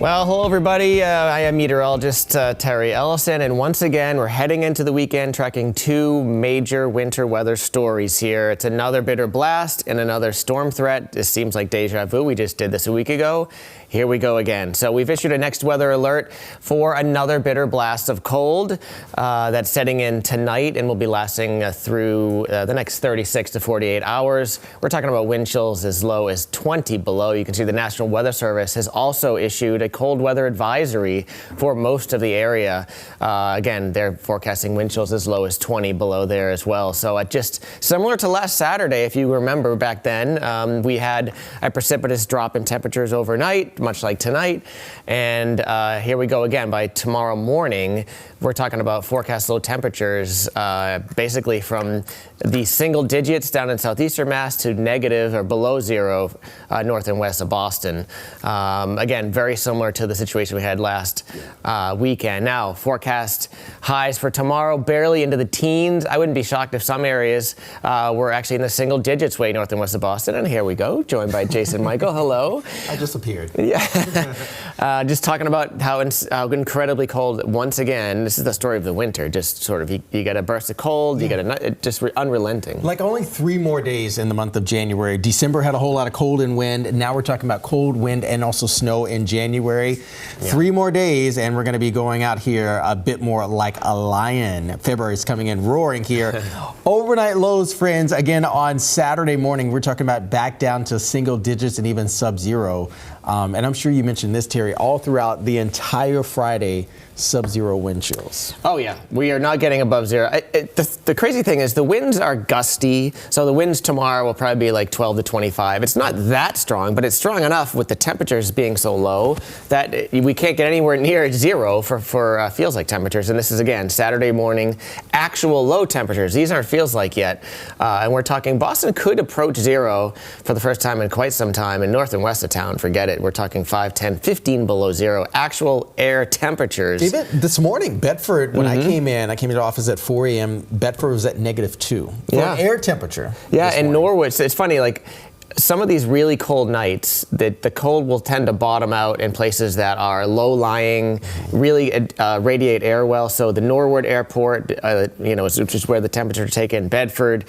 Well, hello everybody. I am meteorologist Terry Eliasen, and once again we're heading into the weekend tracking two major winter weather stories here. It's another bitter blast and another storm threat. This seems like deja vu. We just did this a week ago. Here we go again. So we've issued a next weather alert for another bitter blast of cold that's setting in tonight and will be lasting through the next 36 to 48 hours. We're talking about wind chills as low as 20 below. You can see the National Weather Service has also issued a cold weather advisory for most of the area. Again, they're forecasting wind chills as low as 20 below there as well. So just similar to last Saturday, if you remember back then, we had a precipitous drop in temperatures overnight, much like tonight. And here we go again. By tomorrow morning, we're talking about forecast low temperatures, basically from the single digits down in southeastern Mass to negative or below zero north and west of Boston. Again, very similar to the situation we had last weekend. Now, forecast highs for tomorrow, barely into the teens. I wouldn't be shocked if some areas were actually in the single digits way north and west of Boston. And here we go, joined by Jason Mikell. Hello. I just appeared. Yeah. Just talking about how incredibly cold once again. This is the story of the winter. Just sort of, you get a burst of cold, you get just unrelenting. Like only 3 more days in the month of January. December had a whole lot of cold and wind. Now we're talking about cold, wind, and also snow in January. Yeah. 3 more days, and we're going to be going out here a bit more like a lion. February is coming in roaring here. Overnight lows, friends, again on Saturday morning, we're talking about back down to single digits and even sub-zero. And I'm sure you mentioned this, Terry, all throughout the entire Friday, sub-zero wind chills. Oh, yeah. We are not getting above zero. The crazy thing is the winds are gusty, so the winds tomorrow will probably be like 12 to 25. It's not that strong, but it's strong enough with the temperatures being so low that we can't get anywhere near zero for feels like temperatures. And this is, again, Saturday morning, actual low temperatures. These aren't feels like yet. And we're talking Boston could approach zero for the first time in quite some time. In north and west of town, forget it. We're talking 5, 10, 15 below zero. Actual air temperatures. Even this morning, Bedford, when I came into the office at 4 a.m., Bedford was at -2 for air temperature. Yeah, and Norwood, so it's funny, like, some of these really cold nights, the cold will tend to bottom out in places that are low-lying, really radiate air well. So the Norwood Airport, which is where the temperature is taken, Bedford,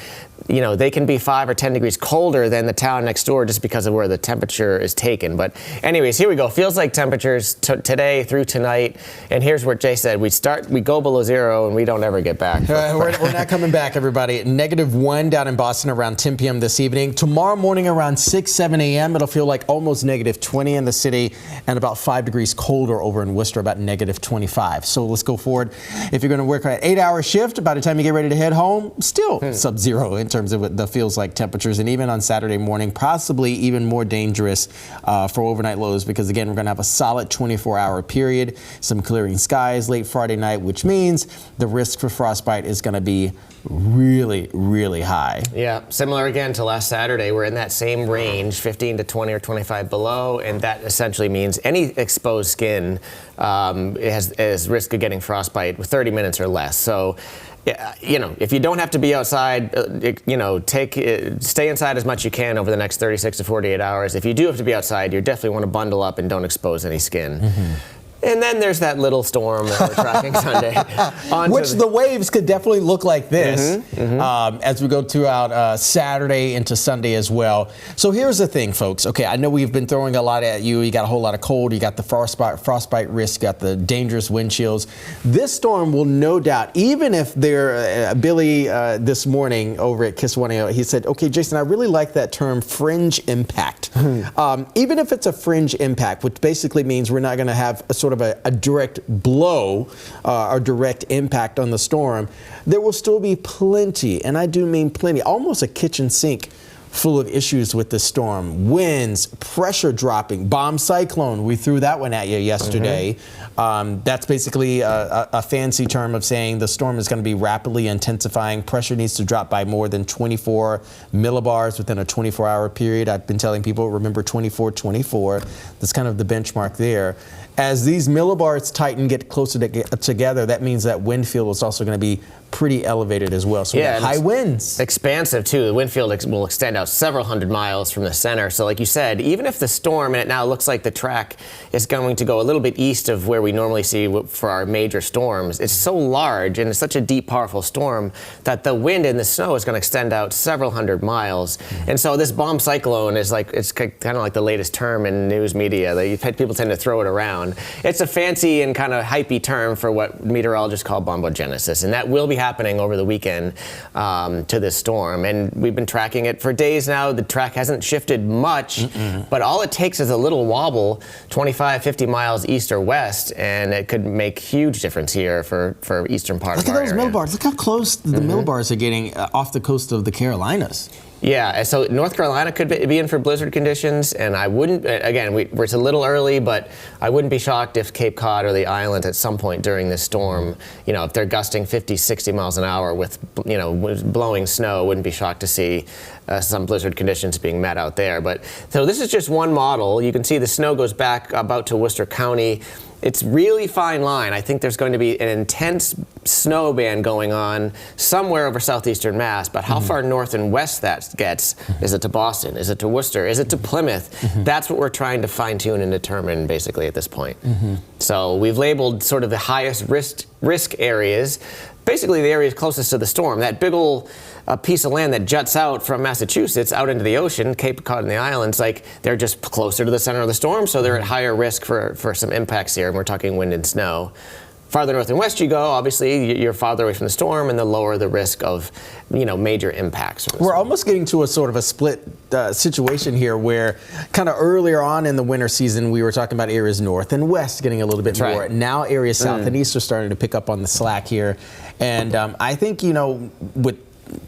they can be 5 or 10 degrees colder than the town next door just because of where the temperature is taken. But anyways, here we go. Feels like temperatures today through tonight. And here's what Jay said. We go below zero and we don't ever get back. We're not coming back, everybody. -1 down in Boston around 10 p.m. this evening. Tomorrow morning around 6, 7 a.m. it'll feel like almost -20 in the city and about 5 degrees colder over in Worcester, about -25. So let's go forward. If you're going to work an 8-hour shift, by the time you get ready to head home, still sub-zero in terms of what the feels like temperatures. And even on Saturday morning, possibly even more dangerous for overnight lows, because again, we're going to have a solid 24-hour period, some clearing skies late Friday night, which means the risk for frostbite is going to be really, really high. Yeah, similar again to last Saturday. We're in that same range, 15 to 20 or 25 below, and that essentially means any exposed skin has risk of getting frostbite with 30 minutes or less. So, if you don't have to be outside, stay inside as much as you can over the next 36 to 48 hours. If you do have to be outside, you definitely want to bundle up and don't expose any skin. And then there's that little storm that we're tracking Sunday. Which the waves could definitely look like this as we go throughout Saturday into Sunday as well. So here's the thing, folks. Okay, I know we've been throwing a lot at you. You got a whole lot of cold. You got the frostbite risk. You got the dangerous wind chills. This storm will no doubt, even if Billy this morning over at KISS 180, he said, okay, Jason, I really like that term fringe impact. Even if it's a fringe impact, which basically means we're not going to have a sort of a direct blow or direct impact on the storm, there will still be plenty, and I do mean plenty, almost a kitchen sink full of issues with the storm. Winds, pressure dropping, bomb cyclone. We threw that one at you yesterday. That's basically a fancy term of saying the storm is going to be rapidly intensifying. Pressure needs to drop by more than 24 millibars within a 24-hour period. I've been telling people, remember 24-24. That's kind of the benchmark there. As these millibars tighten, get closer together, that means that wind field is also going to be pretty elevated as well. So we got high winds. Expansive, too. The wind field will extend out several hundred miles from the center. So like you said, even if the storm, and it now looks like the track is going to go a little bit east of where we normally see for our major storms, it's so large and it's such a deep, powerful storm that the wind and the snow is going to extend out several hundred miles. And so this bomb cyclone is like, it's kind of like the latest term in news media. People tend to throw it around. It's a fancy and kind of hypey term for what meteorologists call bombogenesis, and that will be happening over the weekend to this storm. And we've been tracking it for days now. The track hasn't shifted much, but all it takes is a little wobble, 25, 50 miles east or west, and it could make huge difference here for eastern part of our area. Look at those millibars. Look how close the millibars are getting off the coast of the Carolinas. Yeah, so North Carolina could be in for blizzard conditions, and I wouldn't, again, it's a little early, but I wouldn't be shocked if Cape Cod or the island at some point during this storm, if they're gusting 50, 60 miles an hour with, blowing snow, wouldn't be shocked to see some blizzard conditions being met out there. But so this is just one model. You can see the snow goes back about to Worcester County. It's really fine line. I think there's going to be an intense snow band going on somewhere over southeastern Mass, but how far north and west that gets, is it to Boston? Is it to Worcester? Is it to Plymouth? That's what we're trying to fine tune and determine basically at this point. So we've labeled sort of the highest risk areas, basically the areas closest to the storm. That big old piece of land that juts out from Massachusetts out into the ocean, Cape Cod and the islands, like they're just closer to the center of the storm, so they're at higher risk for some impacts here, and we're talking wind and snow. Farther north and west you go, obviously you're farther away from the storm, and the lower the risk of major impacts. We're almost getting to a sort of a split situation here, where kind of earlier on in the winter season we were talking about areas north and west getting a little bit more. Right. Now areas south and east are starting to pick up on the slack here, and I think with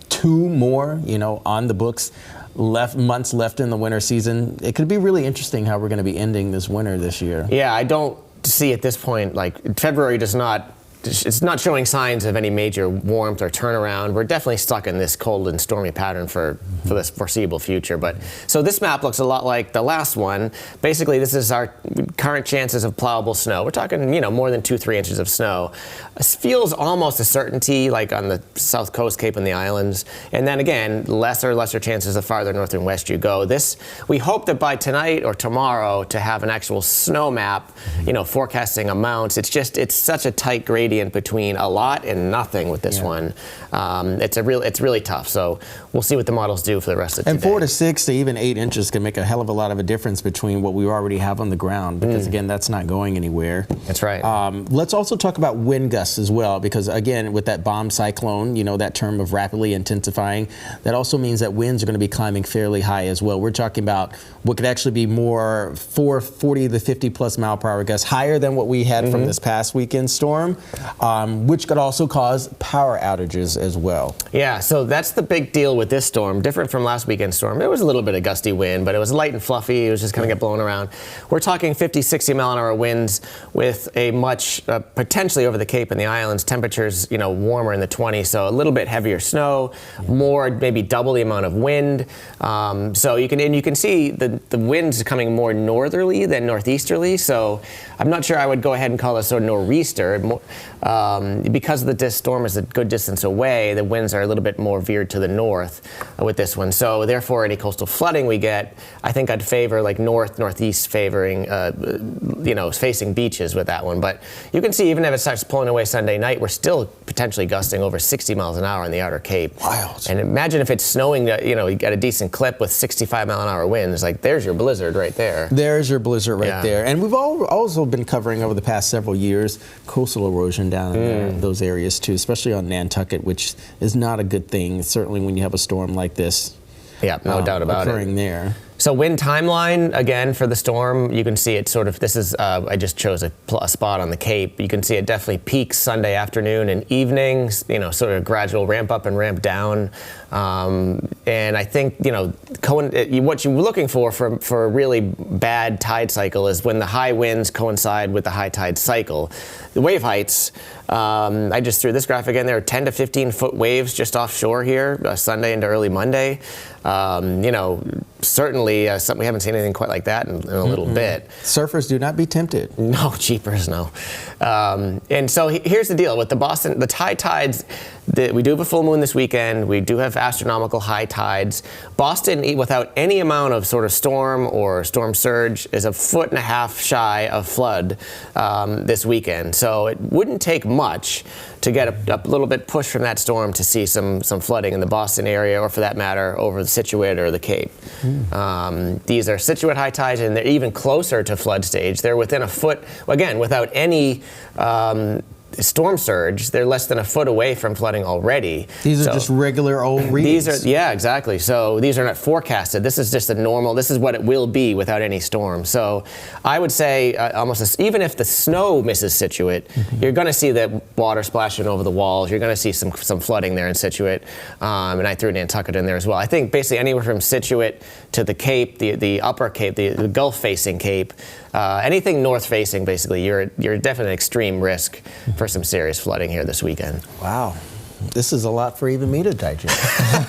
2 more on the books, months left in the winter season, it could be really interesting how we're going to be ending this winter this year. Yeah, I don't see at this point, like February it's not showing signs of any major warmth or turnaround. We're definitely stuck in this cold and stormy pattern for this foreseeable future. But so this map looks a lot like the last one. Basically, this is our current chances of plowable snow. We're talking, more than 2-3 inches of snow. It feels almost a certainty, like on the south coast, Cape and the islands. And then again, lesser chances the farther north and west you go. We hope that by tonight or tomorrow to have an actual snow map, forecasting amounts. It's such a tight gradient between a lot and nothing with this one. It's really tough. So we'll see what the models do for the rest of today. And 4 to 6 to even 8 inches can make a hell of a lot of a difference between what we already have on the ground, because again, that's not going anywhere. That's right. Let's also talk about wind gusts as well, because again, with that bomb cyclone, that term of rapidly intensifying, that also means that winds are going to be climbing fairly high as well. We're talking about what could actually be more 40 to 50 plus mile per hour gusts, higher than what we had from this past weekend storm. Which could also cause power outages as well. Yeah, so that's the big deal with this storm. Different from last weekend's storm. There was a little bit of gusty wind, but it was light and fluffy. It was just kind of get blown around. We're talking 50, 60 mile an hour winds with a much, potentially over the Cape and the islands, temperatures, warmer in the 20s, so a little bit heavier snow, more, maybe double the amount of wind. So you can see the winds coming more northerly than northeasterly, so I'm not sure I would go ahead and call this a nor'easter. Because the storm is a good distance away, the winds are a little bit more veered to the north with this one. So therefore, any coastal flooding we get, I think I'd favor like northeast favoring, facing beaches with that one. But you can see even if it starts pulling away Sunday night, we're still potentially gusting over 60 miles an hour in the outer Cape. Wild. And imagine if it's snowing, you get a decent clip with 65 mile an hour winds. Like there's your blizzard right there. There's your blizzard right there. And we've also been covering over the past several years coastal erosion down in those areas too, especially on Nantucket, which is not a good thing, certainly when you have a storm like this. Yeah, no doubt about occurring there. So wind timeline, again, for the storm, you can see it sort of, this is, I just chose a spot on the Cape. You can see it definitely peaks Sunday afternoon and evenings, sort of gradual ramp up and ramp down. And I think, what you're looking for a really bad tide cycle is when the high winds coincide with the high tide cycle. The wave heights, I just threw this graphic in there, 10 to 15 foot waves just offshore here, Sunday into early Monday. Certainly definitely something. We haven't seen anything quite like that in a little bit. Surfers, do not be tempted. No, jeepers, no. And so here's the deal with the high tides. We do have a full moon this weekend. We do have astronomical high tides. Boston, without any amount of sort of storm or storm surge, is 1.5 feet shy of flood this weekend. So it wouldn't take much to get a little bit push from that storm to see some flooding in the Boston area, or for that matter, over the Scituate or the Cape. These are Scituate high tides, and they're even closer to flood stage. They're within a foot, again, without any storm surge. They're less than a foot away from flooding already. These are just regular old readings. Yeah, exactly. So these are not forecasted. This is just this is what it will be without any storm. So I would say even if the snow misses Scituate, you're going to see that water splashing over the walls. You're going to see some flooding there in Scituate. And I threw Nantucket in there as well. I think basically anywhere from Scituate to the Cape, the upper Cape, the Gulf-facing Cape, anything north-facing, basically, you're definitely an extreme risk for some serious flooding here this weekend. Wow. This is a lot for even me to digest.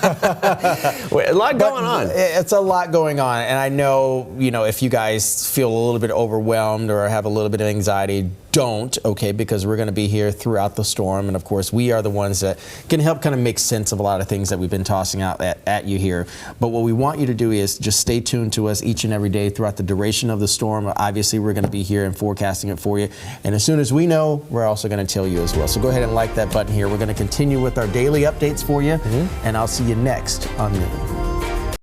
A lot going on. It's a lot going on. And I know, if you guys feel a little bit overwhelmed or have a little bit of anxiety, don't, okay, because we're going to be here throughout the storm. And of course, we are the ones that can help kind of make sense of a lot of things that we've been tossing out at you here. But what we want you to do is just stay tuned to us each and every day throughout the duration of the storm. Obviously, we're going to be here and forecasting it for you. And as soon as we know, we're also going to tell you as well. So go ahead and like that button here. We're going to continue with our daily updates for you. And I'll see you next on Noon.